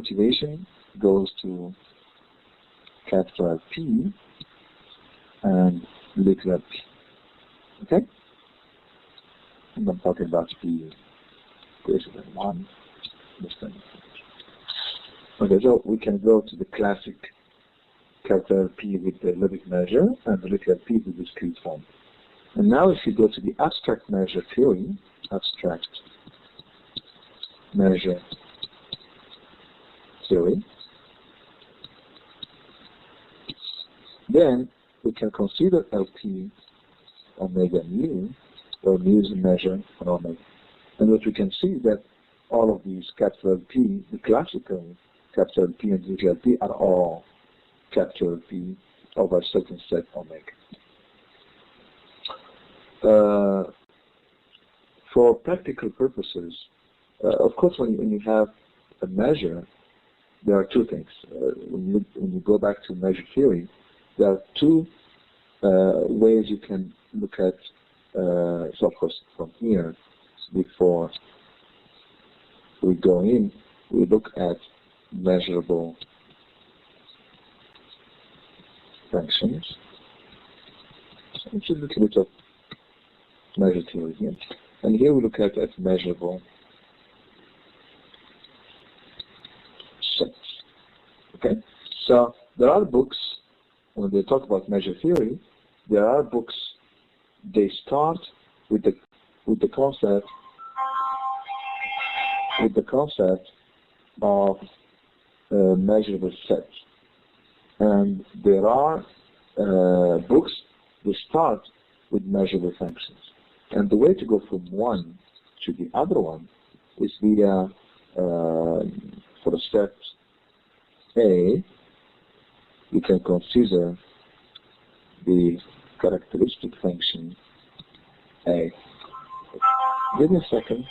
motivation goes to capital P and little p. Okay? And I'm talking about P greater than 1. Okay, so we can go to the classic capital P with the logic measure and the little p with the discrete form. And now if you go to the abstract measure theory, abstract measure theory, then we can consider LP omega mu, or mu is a measure on omega. And what we can see is that all of these capital P, the classical capital P and little p, are all capital P over a certain set omega. For practical purposes, of course, when you have a measure, there are two things. When you go back to measure theory, there are two ways you can look at. So, of course, from here, before we go in, we look at measurable functions. So it's a little bit of measure theory here. And here we look at measurable sets. Okay? So there are books, when they talk about measure theory, there are books, they start with the concept of measurable sets. And there are books that start with measurable functions. And the way to go from one to the other one is via, for step A, you can consider the characteristic function A. Give me a second.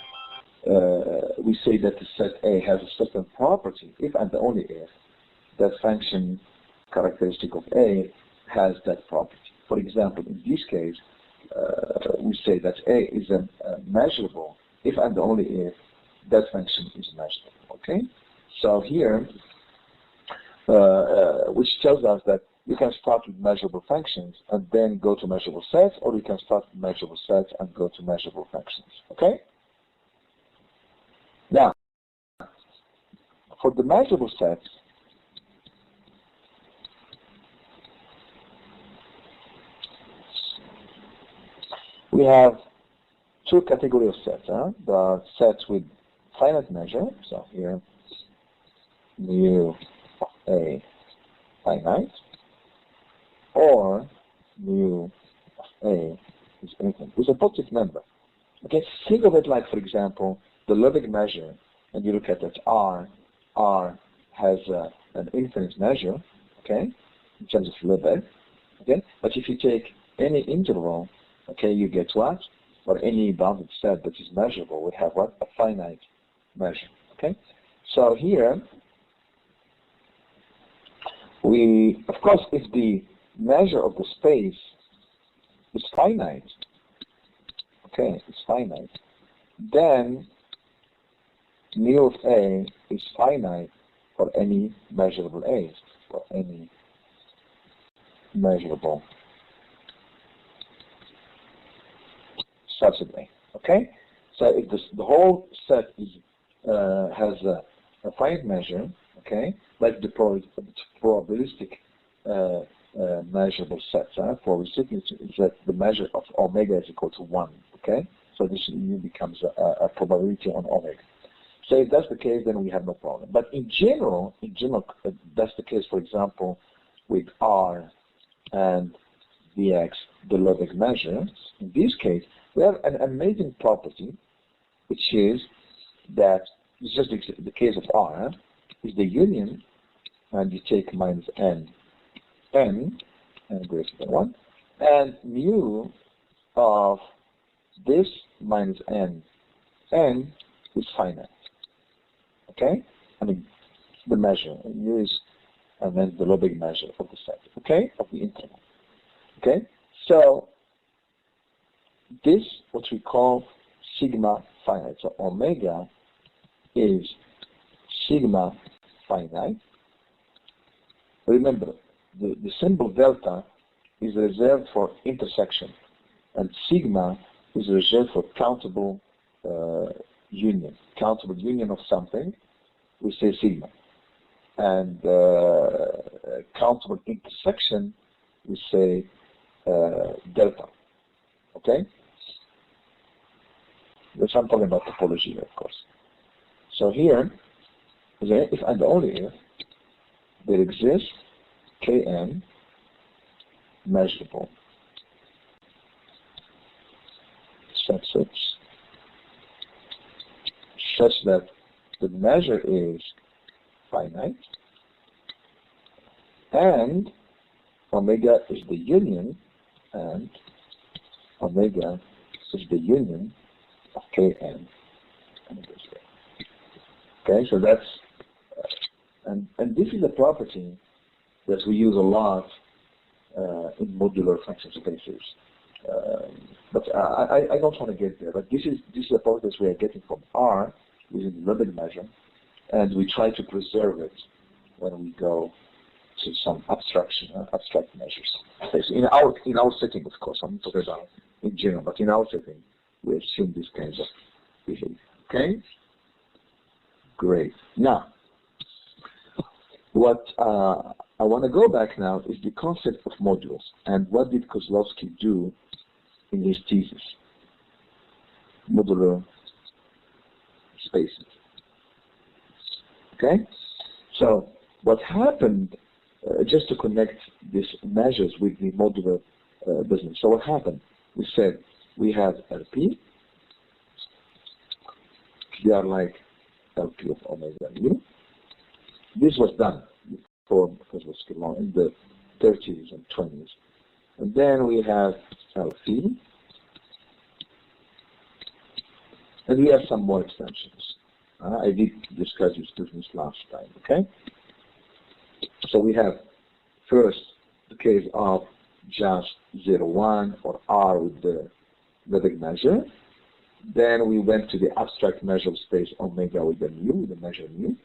We say that the set A has a certain property, if and only if that function characteristic of A has that property. For example, in this case, we say that A is a measurable if and only if that function is measurable. Okay? So here, which tells us that you can start with measurable functions and then go to measurable sets, or you can start with measurable sets and go to measurable functions. Okay? Now, for the measurable sets, we have two categories of sets. There are sets with finite measure, so here mu of A finite, or mu of A is infinite. It's a positive number. Okay, think of it like, for example, the Lebesgue measure, and you look at it, R has an infinite measure, okay, in terms of Lebesgue, okay, but if you take any interval, okay, you get what? Or any bounded set that is measurable would have what? A finite measure, okay? So here, we, of course, if the measure of the space is finite, okay, it's finite, then mu of A is finite for any measurable A, for any measurable subset A. Okay, so if the whole set is has a finite measure, okay, like the probabilistic measurable sets. For recipients, is that the measure of omega is equal to 1. Okay, so this mu becomes a probability on omega. So if that's the case, then we have no problem. But in general, that's the case. For example, with R and dx, the Lebesgue measure. In this case, we have an amazing property, which is that it's just the case of R is the union, and you take minus n greater than 1, and mu of this minus n is finite. Okay? I mean, the measure, mu is, and then the Lebesgue measure of the set, okay, of the interval. Okay? So, this, what we call sigma finite. So, omega is sigma finite. Remember, the symbol delta is reserved for intersection, and sigma is reserved for countable union. Countable union of something, we say sigma. And countable intersection, we say delta. Okay? That's I'm talking about topology here, of course. So here, if and only if there exists Kn measurable subsets such that the measure is finite and omega is the union and omega is the union of Kn. Okay, so that's and this is a property that we use a lot in modular function spaces. But I don't want to get there. But this is a property that we are getting from R using the Lebesgue measure, and we try to preserve it when we go to some abstract measures. In our setting, of course, I'm talking about in general, but in our setting, we assume these kinds of behavior. Okay? Great. Now, what I want to go back now is the concept of modules, and what did Kozlowski do in his thesis? Modular spaces. Okay? So, what happened, just to connect these measures with the modular business. So what happened? We said we have LP. They are like LP of omega mu. This was done before Kozlowski law in the 30s and 20s. And then we have LP. And we have some more extensions. I did discuss this business last time, okay? So we have first the case of just 0, 1 or R with the Lebesgue measure. Then we went to the abstract measure space omega with the mu, with the measure mu.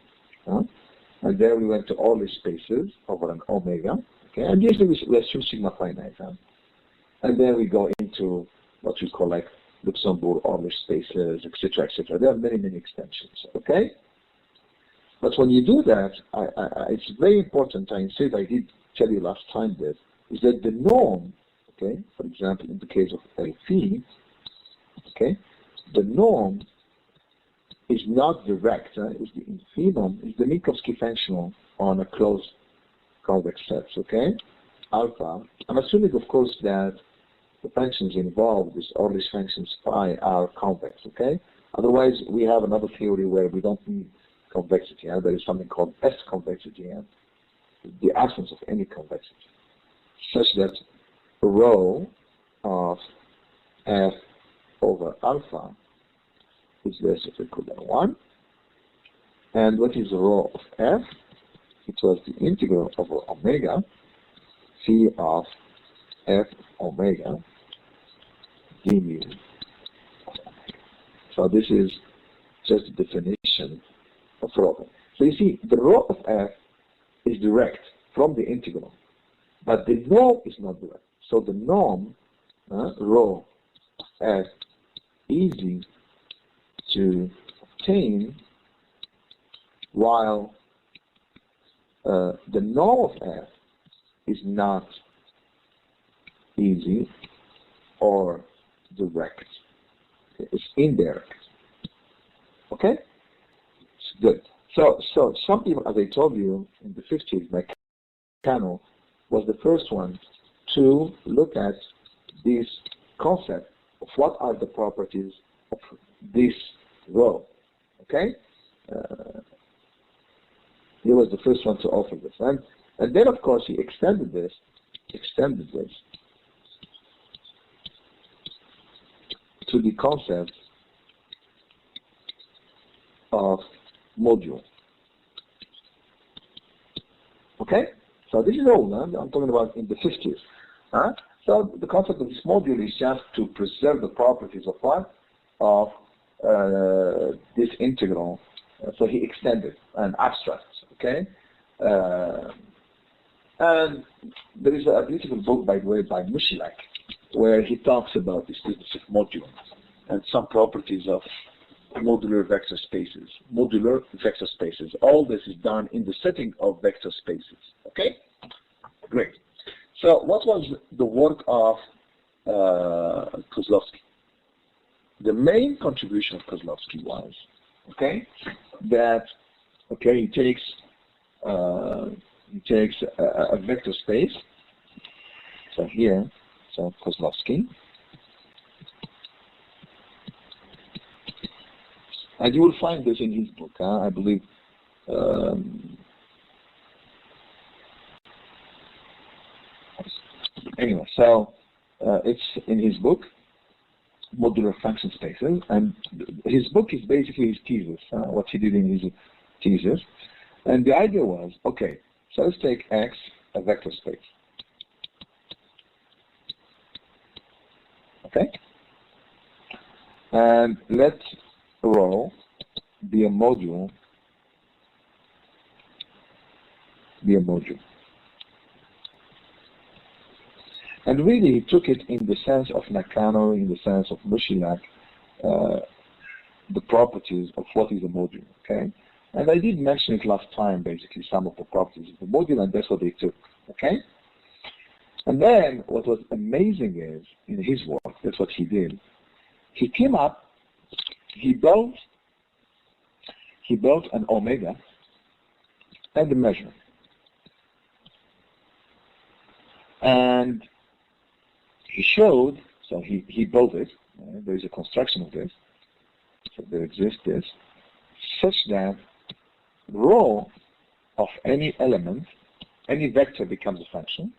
And then we went to all these spaces over an omega. Okay, and usually we assume sigma finite. And then we go into what we call like Luxembourg order spaces, etc., etc. There are many, many extensions. Okay? But when you do that, it's very important, I insist, I did tell you last time this, is that the norm, okay, for example, in the case of LP, okay, the norm is not direct, it's the infimum, is the Minkowski functional on a closed convex set, okay? Alpha, I'm assuming, of course, that the functions involved, all these functions phi are convex, okay? Otherwise, we have another theory where we don't need convexity. There is something called S-convexity, and the absence of any convexity, such that rho of F over alpha is less or equal than 1. And what is rho of F? It was the integral over omega, phi of F omega d mu of omega. So this is just the definition of rho. So you see, the rho of F is direct from the integral, but the norm is not direct. So the norm, rho of F, easy to obtain, while the norm of F is not easy or direct. It's indirect. Okay? It's good. So some people, as I told you, in the 50s, Meccano was the first one to look at this concept of what are the properties of this rho. Okay? He was the first one to offer this. And then, of course, he extended this to the concept of module. Okay? So this is all I'm talking about in the 50s. So the concept of this module is just to preserve the properties of what? Of this integral. So he extended and abstract. Okay? And there is a beautiful book, by the way, by Mushilak, where he talks about this business of modules and some properties of modular vector spaces. Modular vector spaces. All this is done in the setting of vector spaces. Okay? Great. So what was the work of Kozlowski? The main contribution of Kozlowski was, okay, that, okay, he takes a vector space. So here, so Kozlowski, and you will find this in his book, I believe. Anyway, so it's in his book, Modular Function Spaces, and his book is basically his thesis, what he did in his thesis. And the idea was, okay, so let's take X, a vector space. Okay? And let rho be a module, And really, he took it in the sense of Nakano, in the sense of Mushilak, the properties of what is a module, okay? And I did mention it last time, basically, some of the properties of the module, and that's what they took, okay? And then, what was amazing is, in his work, that's what he did, he came up, he built an omega and a measure. And he showed, so he built it, there is a construction of this, so there exists this, such that rho of any element, any vector becomes a function,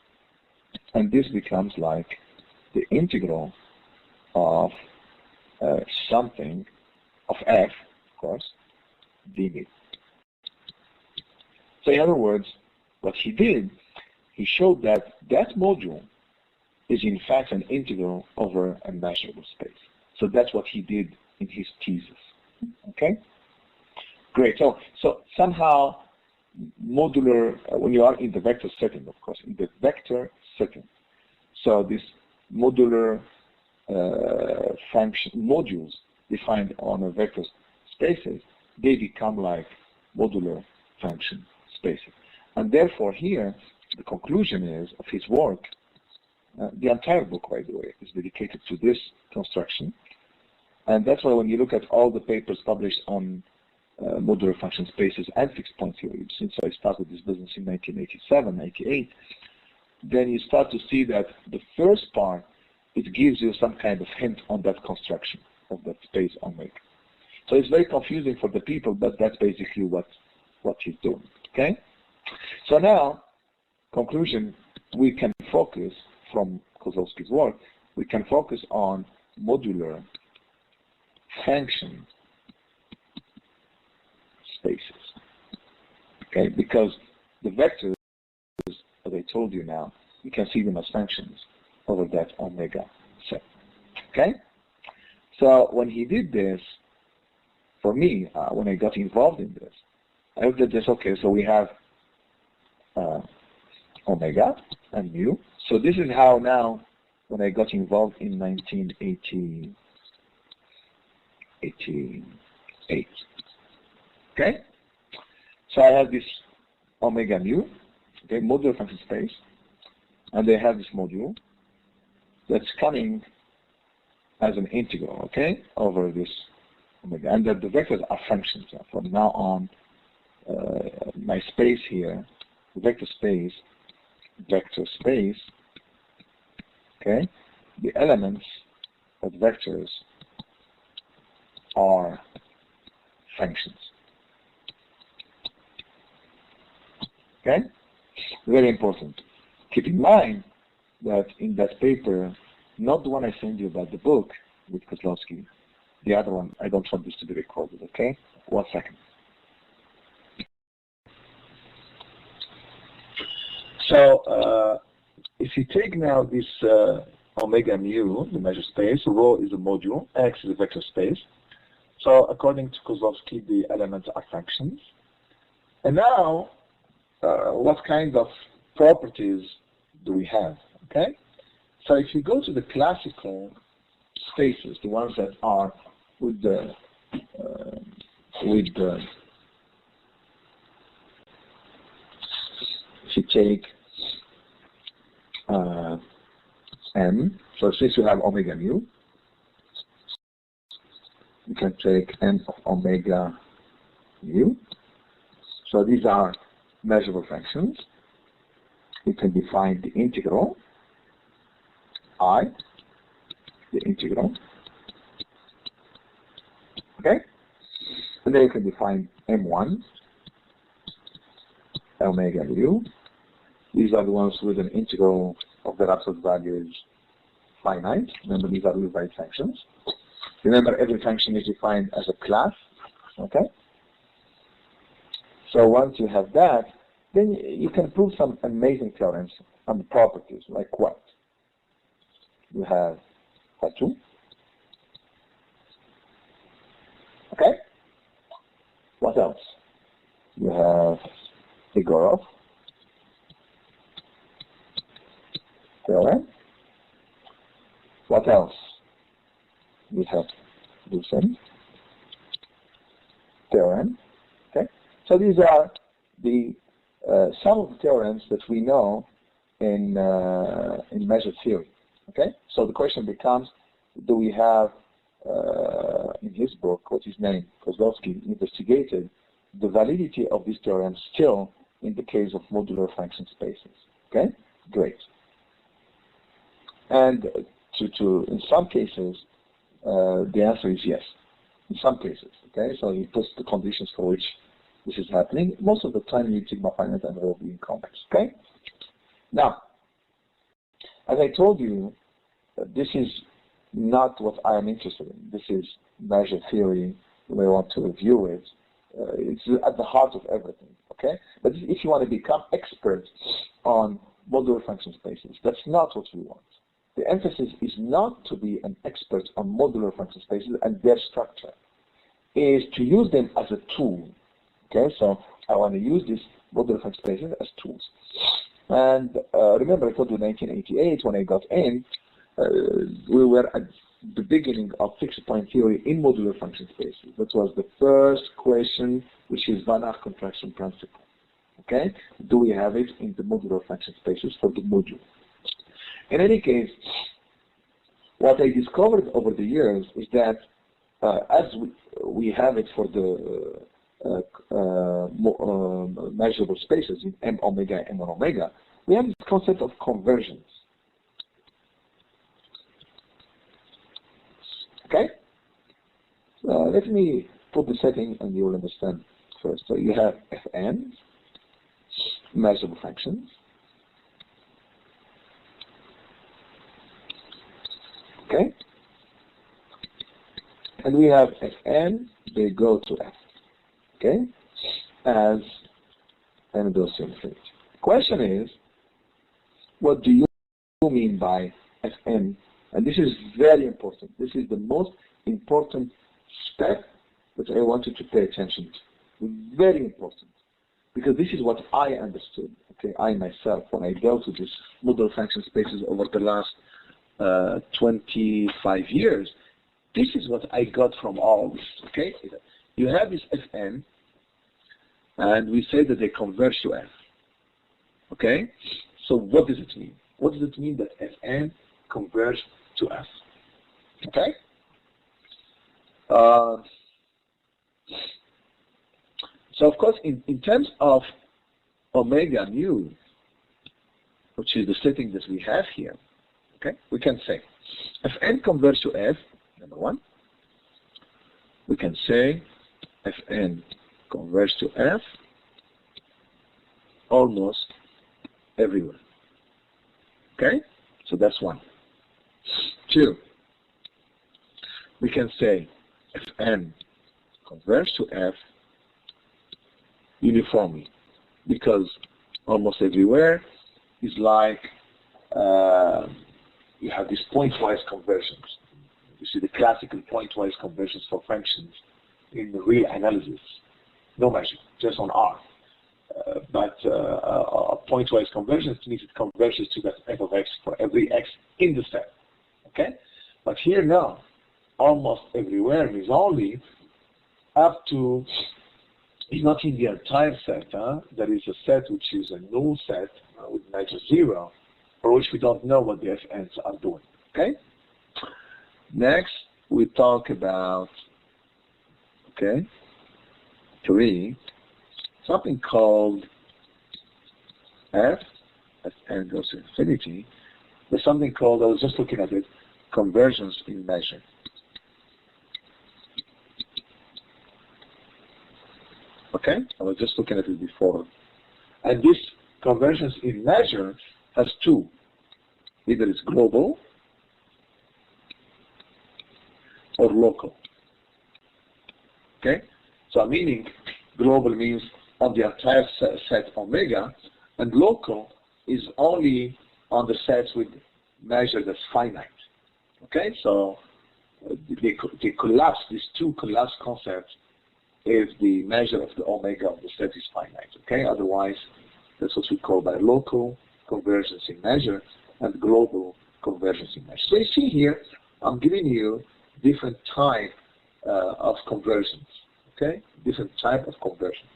and this becomes like the integral of something, of f, of course, dv. So in other words, what he did, he showed that that module is in fact an integral over a measurable space. So that's what he did in his thesis. Okay? Great. So somehow modular, when you are in the vector setting, of course, in the vector setting, so this modular function modules defined on a vector spaces, they become like modular function spaces. And therefore here, the conclusion is of his work, the entire book, by the way, is dedicated to this construction. And that's why when you look at all the papers published on modular function spaces and fixed point theory, since I started this business in 1987, 88, then you start to see that the first part, it gives you some kind of hint on that construction of that space omega. So it's very confusing for the people, but that's basically what he's doing, okay? So now, conclusion, we can focus from Kozlowski's work, we can focus on modular function spaces, okay? Because the vectors, as I told you now, you can see them as functions over that omega set, okay? So when he did this, for me, when I got involved in this, I looked at this, okay, so we have omega and mu. So this is how now, when I got involved in 1988, okay? So I have this omega mu, okay, modular function space, and they have this module that's coming as an integral, okay, over this omega, and that the vectors are functions. From now on, my space here, vector space, okay, the elements of vectors are functions. Okay? Very important. Keep in mind that in that paper, not the one I sent you about the book with Kozlowski, the other one, I don't want this to be recorded, okay? 1 second. So, if you take now this omega mu, the measure space, rho is a module, X is a vector space. So according to Kozlowski, the elements are functions. And now, what kind of properties do we have? Okay, so if you go to the classical spaces, the ones that are with the if you take M, so since you have omega mu, you can take M of omega mu. So these are measurable functions. You can define the integral I, the integral, okay? And then you can define M1, omega mu. These are the ones with an integral of their absolute value is finite. Remember, these are Liouville functions. Remember, every function is defined as a class, okay? So once you have that, then you can prove some amazing theorems on the properties, like what? You have phi2, okay? What else? You have Egorov theorem. What else? We have Lucen theorem. Okay, so these are the some of the theorems that we know in measure theory. Okay, so the question becomes: do we have in his book, what's his name, Kozlovsky, investigated the validity of these theorems still in the case of modular function spaces? Okay, great. And in some cases, the answer is yes. In some cases, okay. So he puts the conditions for which this is happening. Most of the time, you need sigma finite and rho being convex. Okay. Now, as I told you, this is not what I am interested in. This is measure theory. The way I want to review it. It's at the heart of everything. Okay. But if you want to become expert on modular function spaces, that's not what we want. The emphasis is not to be an expert on modular function spaces and their structure. It is to use them as a tool. Okay, so I want to use these modular function spaces as tools. And remember, I told you in 1988 when I got in, we were at the beginning of fixed point theory in modular function spaces. That was the first question, which is Van Acht contraction principle. Okay, do we have it in the modular function spaces for the module? In any case, what I discovered over the years is that as we have it for the measurable spaces in M omega and M1 omega, we have this concept of conversions. Okay? Let me put the setting and you will understand first. So you have Fn, measurable functions. Okay? And we have Fn, they go to F. Okay? As n goes to infinity. The question is, what do you mean by Fn? And this is very important. This is the most important step that I want you to pay attention to. Very important. Because this is what I understood, okay, I myself, when I dealt with these modular function spaces over the last 25 years, this is what I got from all this, okay? You have this Fn, and we say that they converge to F, okay? So what does it mean? What does it mean that Fn converge to F, okay? So of course, in terms of omega mu, which is the setting that we have here, okay, we can say Fn converges to F, number one. We can say Fn converges to F almost everywhere. Okay? So that's one. Two, we can say Fn converges to F uniformly, because almost everywhere is like you have these pointwise conversions. You see the classical pointwise conversions for functions in the real analysis. No measure, just on R. pointwise convergence means it converges to that f of x for every x in the set. Okay? But here now, almost everywhere means only up to, it's not in the entire set. There is a set which is a null set with measure 0, for which we don't know what the fn's are doing. Okay? Next, we talk about, 3, something called f, as n goes to infinity. There's something called, I was just looking at it, convergence in measure. Okay? I was just looking at it before. And this convergence in measure has 2. Either it's global or local. Okay? So meaning global means on the entire set omega, and local is only on the sets with measure that's finite. Okay? So they collapse, these 2 collapse concepts if the measure of the omega of the set is finite. Okay? Otherwise, that's what we call by local convergence in measure and global convergence in measure. So you see here, I'm giving you different type of conversions. Okay? Different type of conversions.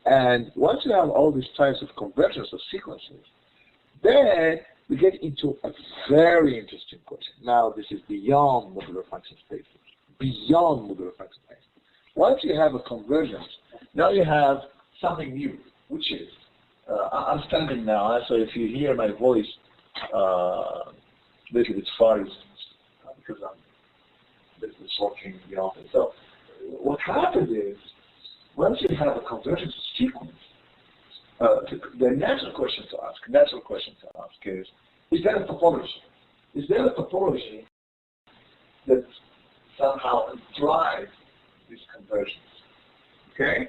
And once you have all these types of conversions of sequences, then we get into a very interesting question. Now, this is beyond modular function spaces. Beyond modular function spaces. Once you have a convergence, now you have something new, which is, I'm standing now, so if you hear my voice a little bit far, it's because I'm walking beyond it. So what happens is, once you have a convergence sequence, the natural question to ask is there a topology? Is there a topology that somehow drives this convergence? Okay?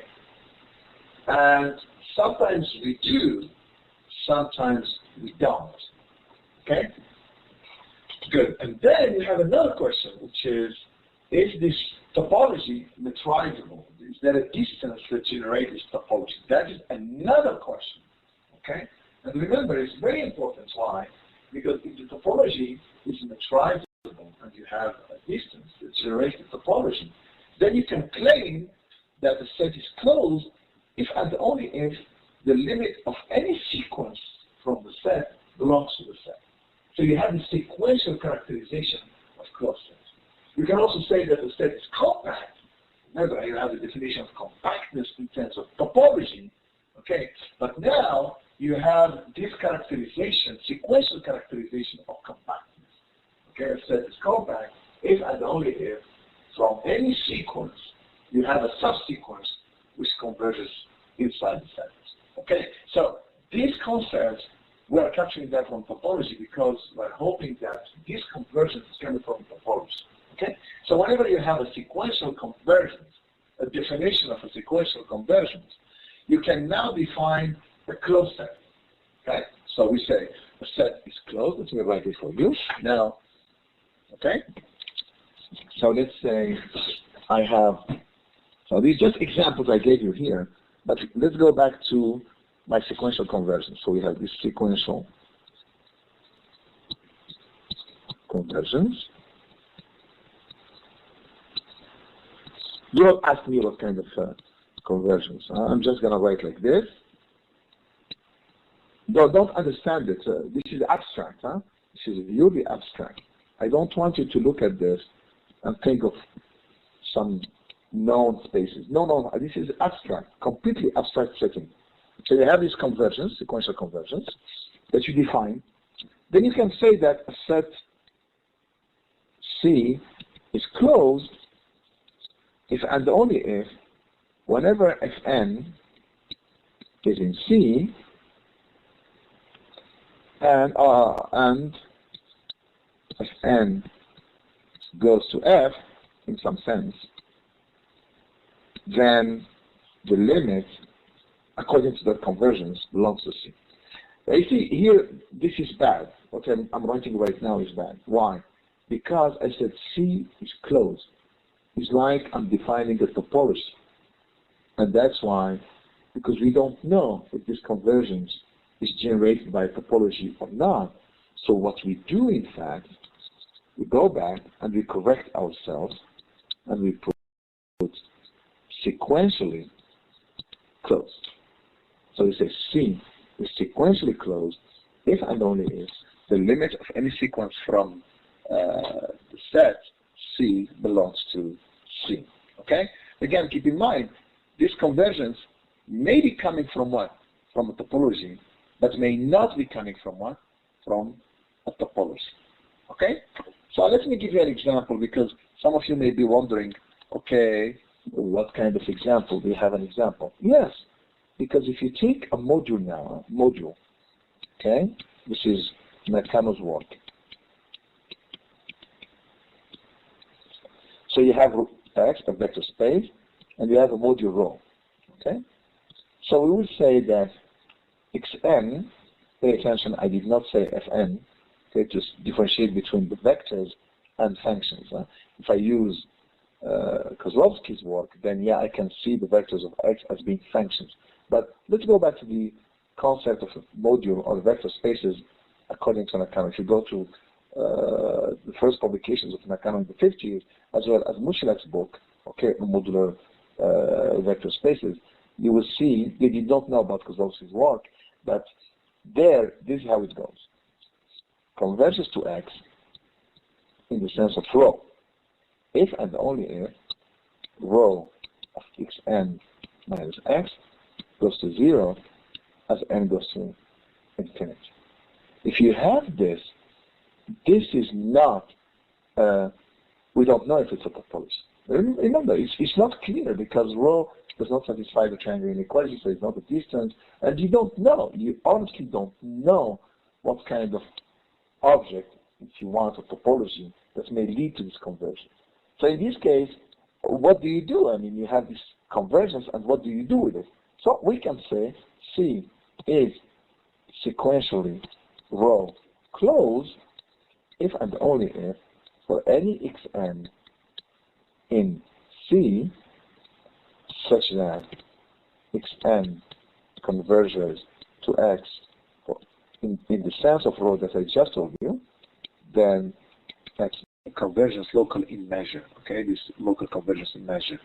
And sometimes we do, sometimes we don't. Okay? Good. And then you have another question, which is this topology metrizable? Is there a distance that generates this topology? That is another question. Okay? And remember, it's very important. Why? Because if the topology is metrizable and you have a distance that generates the topology, then you can claim that the set is closed if and only if the limit of any sequence from the set belongs to the set. So you have the sequential characterization of closed sets. You can also say that the set is compact. Remember, you have the definition of compactness in terms of topology. Okay, but now you have this characterization, sequential characterization of compactness. Okay, a set is compact if and only if from any sequence you have a subsequence which converges inside the set. Okay, so these concepts, we are capturing that from topology because we're hoping that this convergence is coming from topology. Okay, so whenever you have a sequential convergence, a definition of a sequential convergence, you can now define a closed set. Okay, so we say a set is closed. Let me write this for you now. Okay, so let's say I have. So these just examples I gave you here, but let's go back to my sequential convergence. So we have this sequential convergence. You have asked me what kind of convergence. I'm just going to write like this. No, don't understand it. This is abstract. This is purely abstract. I don't want you to look at this and think of some known spaces. No, this is abstract, completely abstract setting. So you have this convergence, sequential convergence, that you define. Then you can say that a set C is closed if and only if, whenever Fn is in C, and Fn goes to F, in some sense, then the limit, according to that convergence, belongs to C. You see, here, this is bad. What I'm writing right now is bad. Why? Because I said C is closed. It's like I'm defining a topology. And that's why because we don't know if this convergence is generated by a topology or not. So what we do, in fact, we go back and we correct ourselves and we put sequentially closed. So we say C is sequentially closed if and only if the limit of any sequence from the set C belongs to C. Okay? Again, keep in mind, this convergence may be coming from what? From a topology, but may not be coming from what? From a topology. Okay? So let me give you an example, because some of you may be wondering, okay, what kind of example? Do you have an example? Yes, because if you take a module now, okay, this is Nakano's work. So you have X, a vector space, and you have a module rho, okay? So we will say that Xn, pay attention, I did not say Fn, okay, to differentiate between the vectors and functions. If I use Kozlovsky's work, then yeah, I can see the vectors of X as being functions. But let's go back to the concept of a module or vector spaces according to Nakano. If you go to the first publications of Nakano in the 50s, as well as Mushilak's book, okay, modular vector spaces, you will see they did not know about Kozlovsky's work, but there, this is how it goes. Converges to X in the sense of rho, if and only if rho of Xn minus X goes to 0 as n goes to infinity. If you have this, this is not, we don't know if it's a topology. Remember, it's not clear because rho does not satisfy the triangle inequality, so it's not a distance, and you don't know. You honestly don't know what kind of object, if you want, a topology that may lead to this convergence. So in this case, what do you do? I mean, you have this convergence, and what do you do with it? So we can say C is sequentially rho closed if and only if for any Xn in C such that Xn converges to X in the sense of rho that I just told you, then X convergence local in measure, okay, this local convergence in measure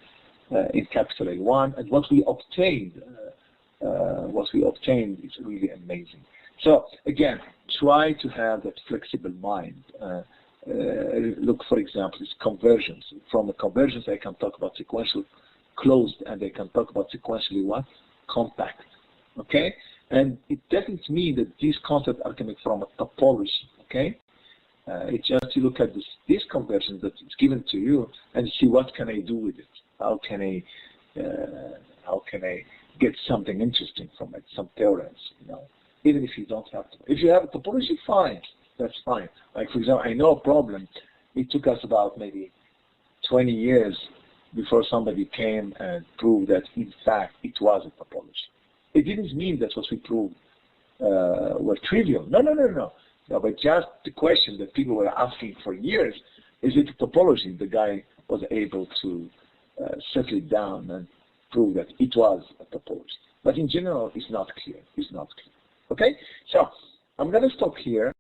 in capital A1, and what we obtained is really amazing. So again, try to have that flexible mind. Look, for example, this convergence. From a convergence, I can talk about sequential closed, and I can talk about sequentially what? Compact. Okay? And it doesn't mean that these concepts are coming from a topology. Okay? It's just you look at this convergence that is given to you and see what can I do with it. How can I get something interesting from it? Some theorems, you know. Even if you don't have to. If you have a topology, fine. That's fine. Like, for example, I know a problem. It took us about maybe 20 years before somebody came and proved that, in fact, it was a topology. It didn't mean that what we proved were trivial. No, but just the question that people were asking for years, is it a topology? The guy was able to settle it down and prove that it was a topology. But in general, it's not clear. It's not clear. Okay? So I'm going to stop here.